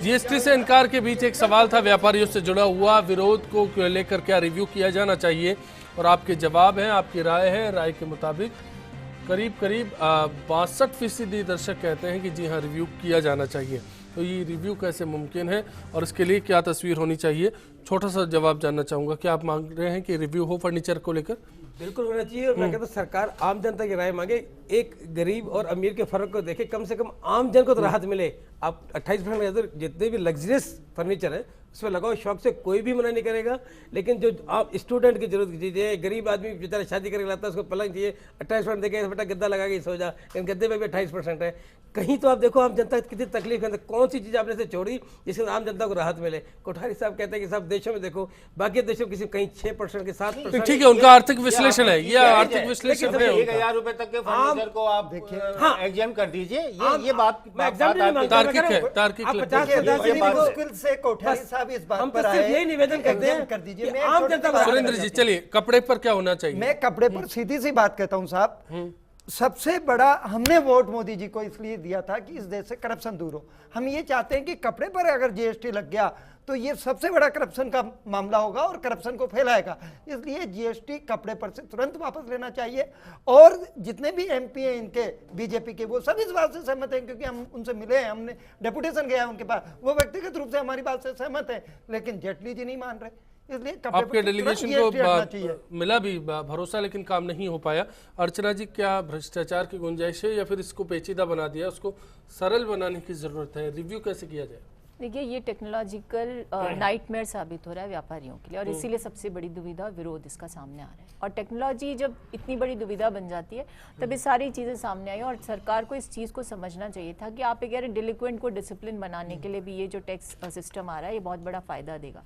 GST से इनकार के बीच एक सवाल था व्यापारियों से जुड़ा हुआ, विरोध को लेकर क्या रिव्यू किया जाना चाहिए, और आपके जवाब हैं, आपकी राय है। राय के मुताबिक करीब 62% दर्शक कहते हैं कि जी हाँ, रिव्यू किया जाना चाहिए। तो ये रिव्यू कैसे मुमकिन है और इसके लिए क्या तस्वीर होनी चाहिए, छोटा सा जवाब जानना चाहूँगा। क्या आप मांग रहे हैं कि रिव्यू हो फर्नीचर को लेकर? बिल्कुल होना चाहिए। और मैं कहता हूँ सरकार आम जनता की राय मांगे, एक गरीब और अमीर के फर्क को देखे, कम से कम आम जन को तो राहत मिले। आप 28% जितने भी लग्जरियस फर्नीचर है उसमें लगाओ, शौक से कोई भी मना नहीं करेगा। लेकिन जो आप स्टूडेंट की जरूरत की चीज़ें, गरीब आदमी बेचारा शादी करके लाता है, उसको पलंग चाहिए 28% देखे, बेटा गद्दा लगा के सो जा, लेकिन गद्दे पे भी 28% है। कहीं तो आप देखो आम जनता कितनी तकलीफ है, कौन सी चीज़ आपने से छोड़ी जिससे आम जनता को राहत मिले। कोठारी साहब कहते हैं कि सब देशों में देखो, बाकी देशों किसी कहीं 6% के 7%। ठीक है, उनका आर्थिक विश्लेषण है, ये आर्थिक विश्लेषण है। 1000 रुपए तक के फर्नीचर को आप एग्जाम कर दीजिए, ये बात तार्किक है, तार्किक मुश्किल से कोठारी साहब इस बात पर आए। यही निवेदन करते हैं, कर दीजिए। आम जनता को। सुरेंद्र जी चलिए, कपड़े पर क्या होना चाहिए? मैं कपड़े पर सीधी सी बात कहता हूं साहब, सबसे बड़ा हमने वोट मोदी जी को इसलिए दिया था कि इस देश से करप्शन दूर हो। हम ये चाहते हैं कि कपड़े पर अगर जीएसटी लग गया तो ये सबसे बड़ा करप्शन का मामला होगा और करप्शन को फैलाएगा। इसलिए जीएसटी कपड़े पर से तुरंत वापस लेना चाहिए। और जितने भी एमपी हैं इनके बीजेपी के, वो सब इस बात से सहमत हैं, क्योंकि हम उनसे मिले हैं, हमने डेपुटेशन गया है उनके पास, वो व्यक्तिगत रूप से हमारी बात से सहमत है। लेकिन जेटली जी नहीं मान रहे, इसलिए आपके डेलीगेशन को मिला भी भरोसा, लेकिन काम नहीं हो पाया। अर्चना जी, क्या भ्रष्टाचार की गुंजाइश है या फिर इसको पेचीदा बना दिया, उसको सरल बनाने की जरूरत है? रिव्यू कैसे किया जाए? देखिए, ये टेक्नोलॉजिकल नाइटमेयर साबित हो रहा है व्यापारियों के लिए, और इसीलिए सबसे बड़ी दुविधा विरोध इसका सामने आ रहा है। और टेक्नोलॉजी जब इतनी बड़ी दुविधा बन जाती है तब ये सारी चीज़ें सामने आई। और सरकार को इस चीज़ को समझना चाहिए था कि आप एक डिलिक्वेंट को डिसिप्लिन बनाने के लिए भी ये जो टैक्स सिस्टम आ रहा है, ये बहुत बड़ा फ़ायदा देगा।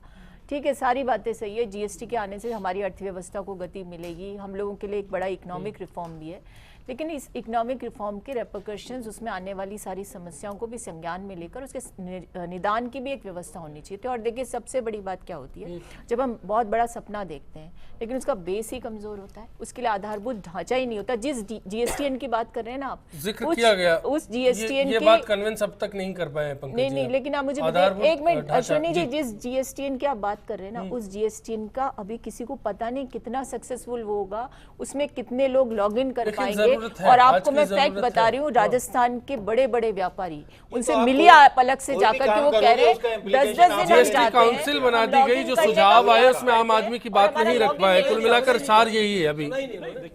ठीक है, सारी बातें सही है। जीएसटी के आने से हमारी अर्थव्यवस्था को गति मिलेगी, हम लोगों के लिए एक बड़ा इकोनॉमिक रिफॉर्म भी है। लेकिन इस इकोनॉमिक रिफॉर्म के रेपरकशंस, उसमें आने वाली सारी समस्याओं को भी संज्ञान में लेकर उसके निदान की भी एक व्यवस्था होनी चाहिए थी। और देखिए, सबसे बड़ी बात क्या होती है, जब हम बहुत बड़ा सपना देखते हैं लेकिन उसका बेस ही कमजोर होता है, उसके लिए आधारभूत ढांचा ही नहीं होता। जिस जीएसटीएन की बात कर रहे हैं ना आप, जिक्र किया गया, उस जीएसटीएन ये बात कन्विंस अब तक नहीं कर पाए पंकज जी। नहीं, लेकिन आप मुझे एक मिनट अश्विनी जी, जिस जीएसटीएन की आप बात कर रहे हैं ना, उस जीएसटीएन का अभी किसी को पता नहीं कितना सक्सेसफुल वो होगा, उसमें कितने लोग लॉग इन कर पाएंगे। और आपको मैं फैक्ट बता रही हूँ, राजस्थान के बड़े बड़े व्यापारी, उनसे मिलिए पलक से जाकर के, वो कह रहे 10-10 दिन जीएसटी काउंसिल बना दी गई, जो सुझाव आए उसमें आम आदमी की बात नहीं रख पाए। कुल मिलाकर सार यही है अभी।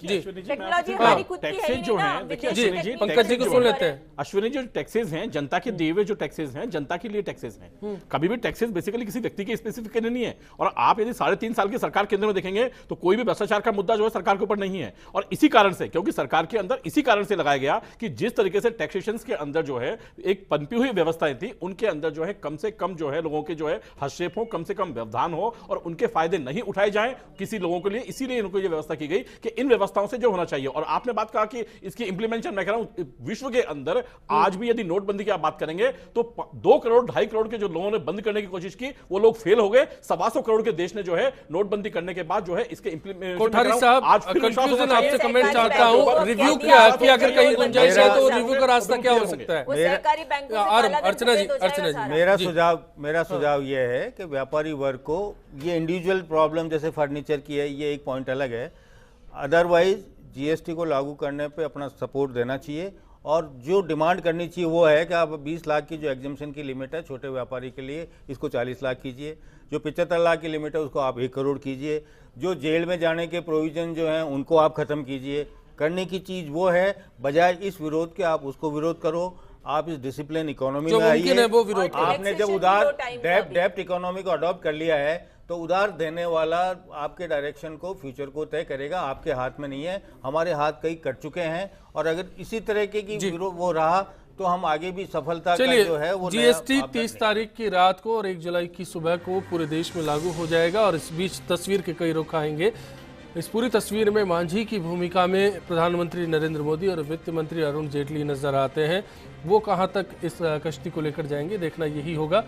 जी, टैक्सेस जो हैं, देखिए अश्विनी जी, पंकज जी को सुन लेते हैं। अश्विनी, जो टैक्सेस हैं, जनता के दिए हुए जो टैक्सेस हैं, जनता के लिए टैक्सेस हैं। कभी भी टैक्सेस बेसिकली किसी व्यक्ति के स्पेसिफिक नहीं है। और आप यदि 3.5 साल की सरकार केंद्र में देखेंगे तो कोई भी भ्रष्टाचार का मुद्दा जो है सरकार के ऊपर नहीं है। और इसी कारण से, क्योंकि सरकार के अंदर इसी कारण से लगाया गया कि जिस तरीके से टैक्सेशन के अंदर जो है एक पनपी हुई व्यवस्थाएं थी, उनके अंदर जो है कम से कम जो है लोगों के जो है हस्तक्षेप हो, कम से कम व्यवधान हो और उनके फायदे नहीं उठाए जाएं किसी लोगों के लिए। इसीलिए इनको ये व्यवस्था की गई कि इन व्यवस्थाओं से जो होना चाहिए। और आपने बात कहा कि इसकी इंप्लीमेंटेशन, मैं कह रहा हूं विश्व के अंदर आज भी यदि नोटबंदी की आप बात करेंगे तो 2 करोड़ 2.5 करोड़ के जो लोगों ने बंद करने की कोशिश की, वो लोग फेल हो गए। 125 करोड़ के देश ने जो है नोटबंदी करने के बाद जो है इसके इंप्लीमेंटेशन। कोठारी साहब, कंक्लूजन आपसे कमेंट चाहता हूं, रिव्यू किया कि अगर कहीं गुंजाइश है तो रिव्यू का रास्ता क्या हो सकता है? अर्चना जी, मेरा सुझाव यह है कि व्यापारी वर्ग को ये इंडिविजुअल प्रॉब्लम जैसे फर्नीचर की है, ये एक पॉइंट अलग है, अदरवाइज जीएसटी को लागू करने पे अपना सपोर्ट देना चाहिए। और जो डिमांड करनी चाहिए वो है कि आप 20 लाख की जो एग्जम्पशन की लिमिट है छोटे व्यापारी के लिए, इसको 40 लाख कीजिए। जो 75 लाख की लिमिट है उसको आप 1 करोड़ कीजिए। जो जेल में जाने के प्रोविजन जो हैं उनको आप ख़त्म कीजिए। करने की चीज़ वो है, बजाय इस विरोध के आप उसको विरोध करो। आप इस डिसिप्लिन इकोनॉमी में आइए। आपने जब उदार डेप्ट इकोनॉमी को अडॉप्ट कर लिया है तो उधार देने वाला आपके डायरेक्शन को, फ्यूचर को तय करेगा, आपके हाथ में नहीं है। हमारे हाथ कई कट चुके हैं और अगर इसी तरीके की वो रहा तो हम आगे भी सफलता का जो है वो जीएसटी 30 तारीख की रात को और 1 जुलाई की सुबह को पूरे देश में लागू हो जाएगा। और इस बीच तस्वीर के कई रुख आएंगे। इस पूरी तस्वीर में मांझी की भूमिका में प्रधानमंत्री नरेंद्र मोदी और वित्त मंत्री अरुण जेटली नजर आते हैं। वो कहां तक इस कश्ती को लेकर जाएंगे, देखना यही होगा।